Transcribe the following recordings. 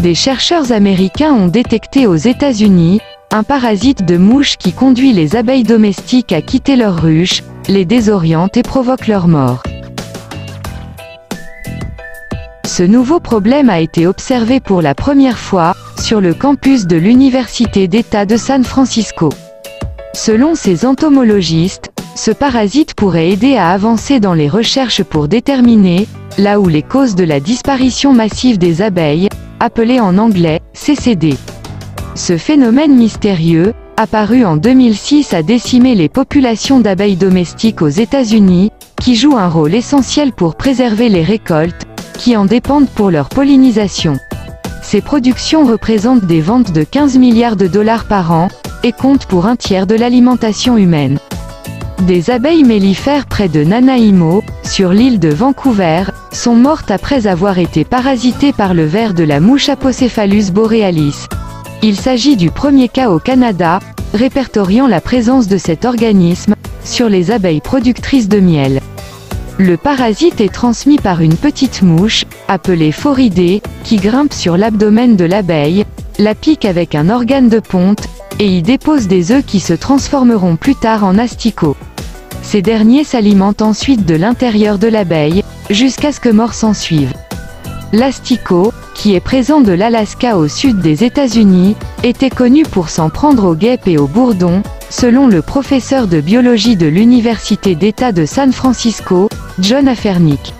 Des chercheurs américains ont détecté aux États-Unis un parasite de mouche qui conduit les abeilles domestiques à quitter leurs ruches, les désoriente et provoque leur mort. Ce nouveau problème a été observé pour la première fois sur le campus de l'Université d'État de San Francisco. Selon ces entomologistes, ce parasite pourrait aider à avancer dans les recherches pour déterminer là où les causes de la disparition massive des abeilles, appelée en anglais CCD. Ce phénomène mystérieux, apparu en 2006, a décimé les populations d'abeilles domestiques aux États-Unis, qui jouent un rôle essentiel pour préserver les récoltes, qui en dépendent pour leur pollinisation. Ces productions représentent des ventes de 15 milliards de dollars par an, et comptent pour un tiers de l'alimentation humaine. Des abeilles mellifères près de Nanaimo, sur l'île de Vancouver, sont mortes après avoir été parasitées par le ver de la mouche Apocephalus borealis. Il s'agit du premier cas au Canada, répertoriant la présence de cet organisme sur les abeilles productrices de miel. Le parasite est transmis par une petite mouche, appelée phoridée, qui grimpe sur l'abdomen de l'abeille, la pique avec un organe de ponte, et y dépose des œufs qui se transformeront plus tard en asticots. Ces derniers s'alimentent ensuite de l'intérieur de l'abeille, jusqu'à ce que mort s'ensuive. L'asticot, qui est présent de l'Alaska au sud des États-Unis, était connu pour s'en prendre aux guêpes et aux bourdons, selon le professeur de biologie de l'Université d'État de San Francisco, John Afernick.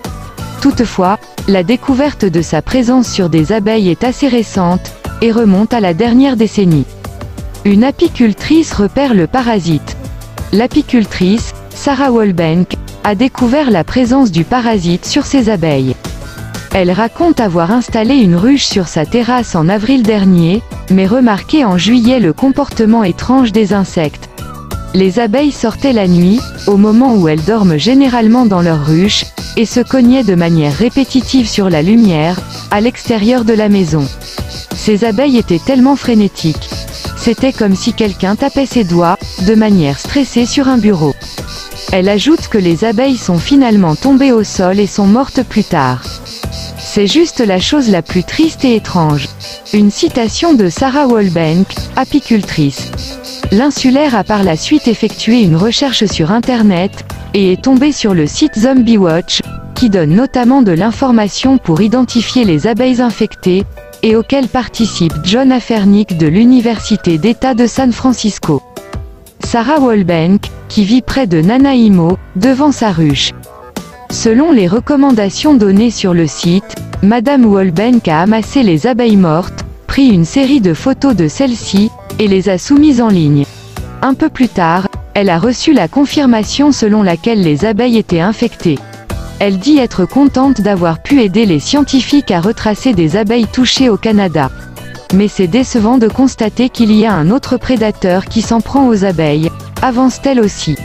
Toutefois, la découverte de sa présence sur des abeilles est assez récente, et remonte à la dernière décennie. Une apicultrice repère le parasite. L'apicultrice, Sarah Walbank, a découvert la présence du parasite sur ses abeilles. Elle raconte avoir installé une ruche sur sa terrasse en avril dernier, mais remarqué en juillet le comportement étrange des insectes. Les abeilles sortaient la nuit, au moment où elles dorment généralement dans leur ruche, et se cognaient de manière répétitive sur la lumière, à l'extérieur de la maison. Ces abeilles étaient tellement frénétiques. C'était comme si quelqu'un tapait ses doigts, de manière stressée sur un bureau. Elle ajoute que les abeilles sont finalement tombées au sol et sont mortes plus tard. C'est juste la chose la plus triste et étrange. Une citation de Sarah Walbank, apicultrice. L'insulaire a par la suite effectué une recherche sur Internet, et est tombé sur le site Zombie Watch, qui donne notamment de l'information pour identifier les abeilles infectées, et auquel participe John Afernick de l'Université d'État de San Francisco. Sarah Walbank, qui vit près de Nanaimo, devant sa ruche. Selon les recommandations données sur le site, Madame Walbank a amassé les abeilles mortes, pris une série de photos de celles-ci, et les a soumises en ligne. Un peu plus tard, elle a reçu la confirmation selon laquelle les abeilles étaient infectées. Elle dit être contente d'avoir pu aider les scientifiques à retracer des abeilles touchées au Canada. Mais c'est décevant de constater qu'il y a un autre prédateur qui s'en prend aux abeilles, avance-t-elle aussi.